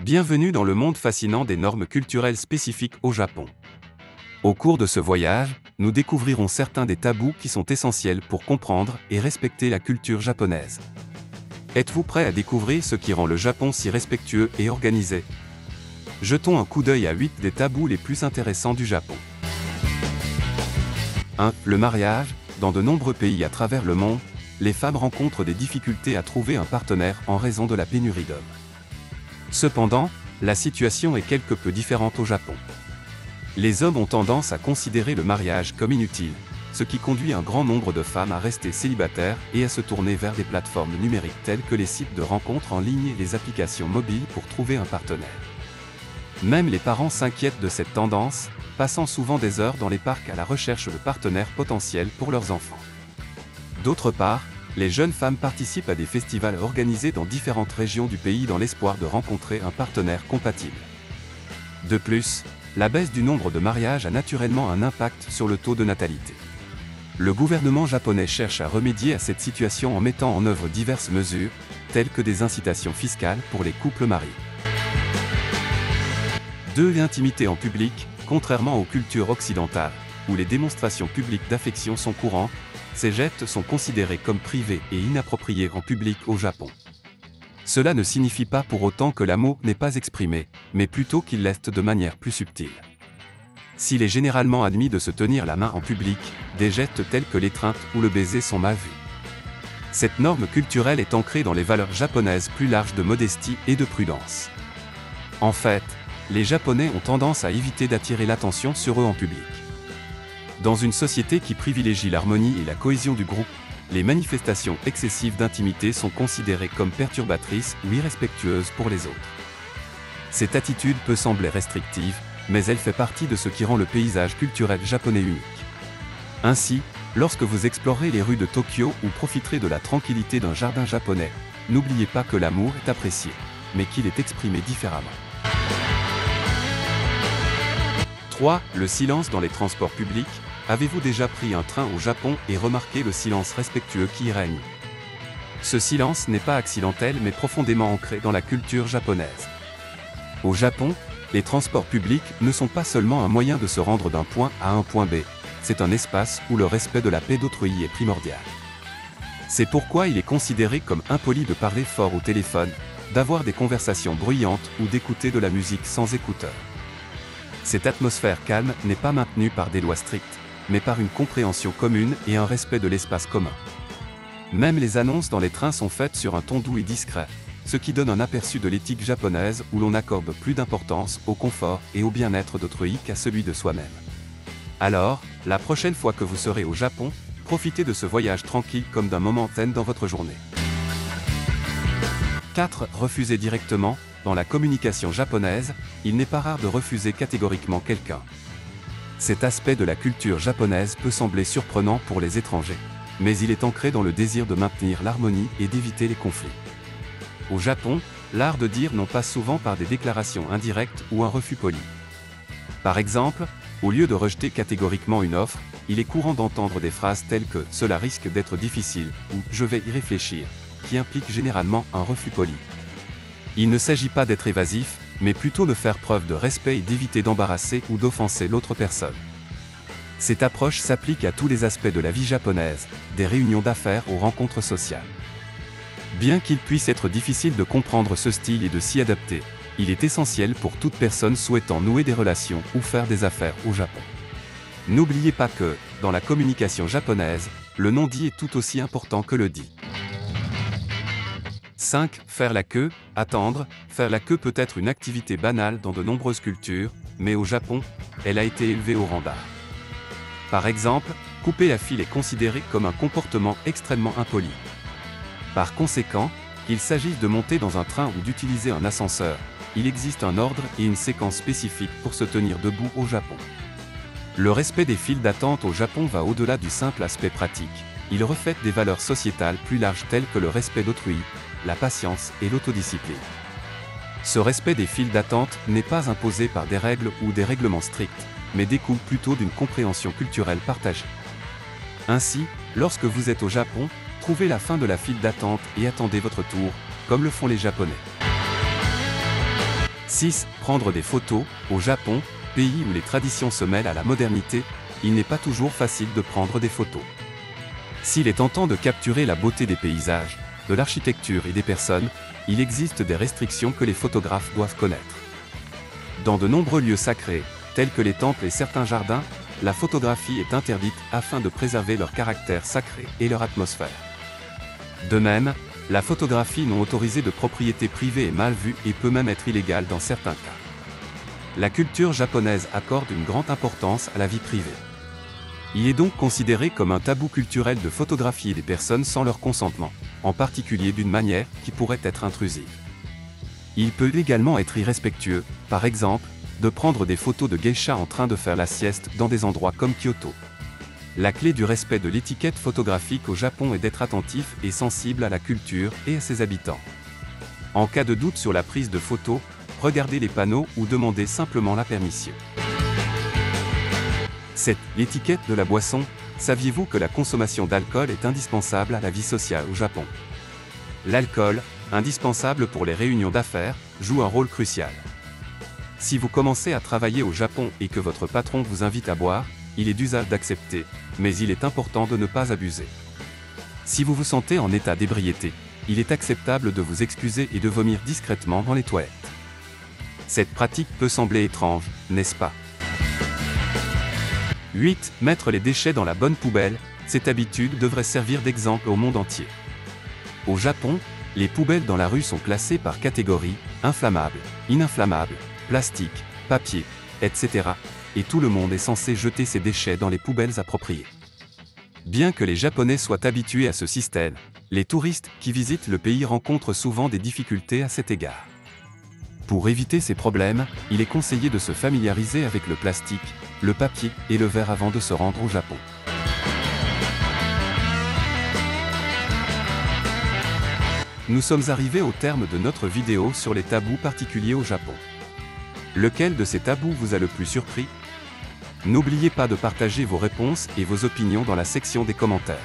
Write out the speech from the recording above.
Bienvenue dans le monde fascinant des normes culturelles spécifiques au Japon. Au cours de ce voyage, nous découvrirons certains des tabous qui sont essentiels pour comprendre et respecter la culture japonaise. Êtes-vous prêt à découvrir ce qui rend le Japon si respectueux et organisé? Jetons un coup d'œil à 8 des tabous les plus intéressants du Japon. 1. Le mariage. Dans de nombreux pays à travers le monde, les femmes rencontrent des difficultés à trouver un partenaire en raison de la pénurie d'hommes. Cependant, la situation est quelque peu différente au Japon. Les hommes ont tendance à considérer le mariage comme inutile, ce qui conduit un grand nombre de femmes à rester célibataires et à se tourner vers des plateformes numériques telles que les sites de rencontres en ligne et les applications mobiles pour trouver un partenaire. Même les parents s'inquiètent de cette tendance, passant souvent des heures dans les parcs à la recherche de partenaires potentiels pour leurs enfants. D'autre part, les jeunes femmes participent à des festivals organisés dans différentes régions du pays dans l'espoir de rencontrer un partenaire compatible. De plus, la baisse du nombre de mariages a naturellement un impact sur le taux de natalité. Le gouvernement japonais cherche à remédier à cette situation en mettant en œuvre diverses mesures, telles que des incitations fiscales pour les couples mariés. 2. L'intimité en public. Contrairement aux cultures occidentales, où les démonstrations publiques d'affection sont courantes, ces gestes sont considérés comme privés et inappropriés en public au Japon. Cela ne signifie pas pour autant que l'amour n'est pas exprimé, mais plutôt qu'il l'est de manière plus subtile. S'il est généralement admis de se tenir la main en public, des gestes tels que l'étreinte ou le baiser sont mal vus. Cette norme culturelle est ancrée dans les valeurs japonaises plus larges de modestie et de prudence. En fait, les Japonais ont tendance à éviter d'attirer l'attention sur eux en public. Dans une société qui privilégie l'harmonie et la cohésion du groupe, les manifestations excessives d'intimité sont considérées comme perturbatrices ou irrespectueuses pour les autres. Cette attitude peut sembler restrictive, mais elle fait partie de ce qui rend le paysage culturel japonais unique. Ainsi, lorsque vous explorez les rues de Tokyo ou profiterez de la tranquillité d'un jardin japonais, n'oubliez pas que l'amour est apprécié, mais qu'il est exprimé différemment. 3. Le silence dans les transports publics. Avez-vous déjà pris un train au Japon et remarqué le silence respectueux qui y règne? Ce silence n'est pas accidentel mais profondément ancré dans la culture japonaise. Au Japon, les transports publics ne sont pas seulement un moyen de se rendre d'un point A à un point B, c'est un espace où le respect de la paix d'autrui est primordial. C'est pourquoi il est considéré comme impoli de parler fort au téléphone, d'avoir des conversations bruyantes ou d'écouter de la musique sans écouteurs. Cette atmosphère calme n'est pas maintenue par des lois strictes, mais par une compréhension commune et un respect de l'espace commun. Même les annonces dans les trains sont faites sur un ton doux et discret, ce qui donne un aperçu de l'éthique japonaise où l'on accorde plus d'importance au confort et au bien-être d'autrui qu'à celui de soi-même. Alors, la prochaine fois que vous serez au Japon, profitez de ce voyage tranquille comme d'un moment zen dans votre journée. 4. Refuser directement. Dans la communication japonaise, il n'est pas rare de refuser catégoriquement quelqu'un. Cet aspect de la culture japonaise peut sembler surprenant pour les étrangers, mais il est ancré dans le désir de maintenir l'harmonie et d'éviter les conflits. Au Japon, l'art de dire non passe souvent par des déclarations indirectes ou un refus poli. Par exemple, au lieu de rejeter catégoriquement une offre, il est courant d'entendre des phrases telles que « cela risque d'être difficile » ou « je vais y réfléchir », qui impliquent généralement un refus poli. Il ne s'agit pas d'être évasif, mais plutôt de faire preuve de respect et d'éviter d'embarrasser ou d'offenser l'autre personne. Cette approche s'applique à tous les aspects de la vie japonaise, des réunions d'affaires aux rencontres sociales. Bien qu'il puisse être difficile de comprendre ce style et de s'y adapter, il est essentiel pour toute personne souhaitant nouer des relations ou faire des affaires au Japon. N'oubliez pas que, dans la communication japonaise, le non-dit est tout aussi important que le dit. 5. Faire la queue. Attendre. Faire la queue peut être une activité banale dans de nombreuses cultures, mais au Japon, elle a été élevée au rang d'art. Par exemple, couper la file est considéré comme un comportement extrêmement impoli. Par conséquent, qu'il s'agisse de monter dans un train ou d'utiliser un ascenseur, il existe un ordre et une séquence spécifique pour se tenir debout au Japon. Le respect des files d'attente au Japon va au-delà du simple aspect pratique. Il reflète des valeurs sociétales plus larges telles que le respect d'autrui, la patience et l'autodiscipline. Ce respect des files d'attente n'est pas imposé par des règles ou des règlements stricts, mais découle plutôt d'une compréhension culturelle partagée. Ainsi, lorsque vous êtes au Japon, trouvez la fin de la file d'attente et attendez votre tour, comme le font les Japonais. 6. Prendre des photos. Au Japon, pays où les traditions se mêlent à la modernité, il n'est pas toujours facile de prendre des photos. S'il est tentant de capturer la beauté des paysages, de l'architecture et des personnes, il existe des restrictions que les photographes doivent connaître. Dans de nombreux lieux sacrés, tels que les temples et certains jardins, la photographie est interdite afin de préserver leur caractère sacré et leur atmosphère. De même, la photographie non autorisée de propriété privée est mal vue et peut même être illégale dans certains cas. La culture japonaise accorde une grande importance à la vie privée. Il est donc considéré comme un tabou culturel de photographier des personnes sans leur consentement, en particulier d'une manière qui pourrait être intrusive. Il peut également être irrespectueux, par exemple, de prendre des photos de geishas en train de faire la sieste dans des endroits comme Kyoto. La clé du respect de l'étiquette photographique au Japon est d'être attentif et sensible à la culture et à ses habitants. En cas de doute sur la prise de photos, regardez les panneaux ou demandez simplement la permission. 7. L'étiquette de la boisson. Saviez-vous que la consommation d'alcool est indispensable à la vie sociale au Japon? L'alcool, indispensable pour les réunions d'affaires, joue un rôle crucial. Si vous commencez à travailler au Japon et que votre patron vous invite à boire, il est d'usage d'accepter, mais il est important de ne pas abuser. Si vous vous sentez en état d'ébriété, il est acceptable de vous excuser et de vomir discrètement dans les toilettes. Cette pratique peut sembler étrange, n'est-ce pas? 8. Mettre les déchets dans la bonne poubelle. Cette habitude devrait servir d'exemple au monde entier. Au Japon, les poubelles dans la rue sont classées par catégorie, inflammables, ininflammables, plastique, papier, etc. Et tout le monde est censé jeter ses déchets dans les poubelles appropriées. Bien que les Japonais soient habitués à ce système, les touristes qui visitent le pays rencontrent souvent des difficultés à cet égard. Pour éviter ces problèmes, il est conseillé de se familiariser avec le plastique, le papier et le verre avant de se rendre au Japon. Nous sommes arrivés au terme de notre vidéo sur les tabous particuliers au Japon. Lequel de ces tabous vous a le plus surpris? N'oubliez pas de partager vos réponses et vos opinions dans la section des commentaires.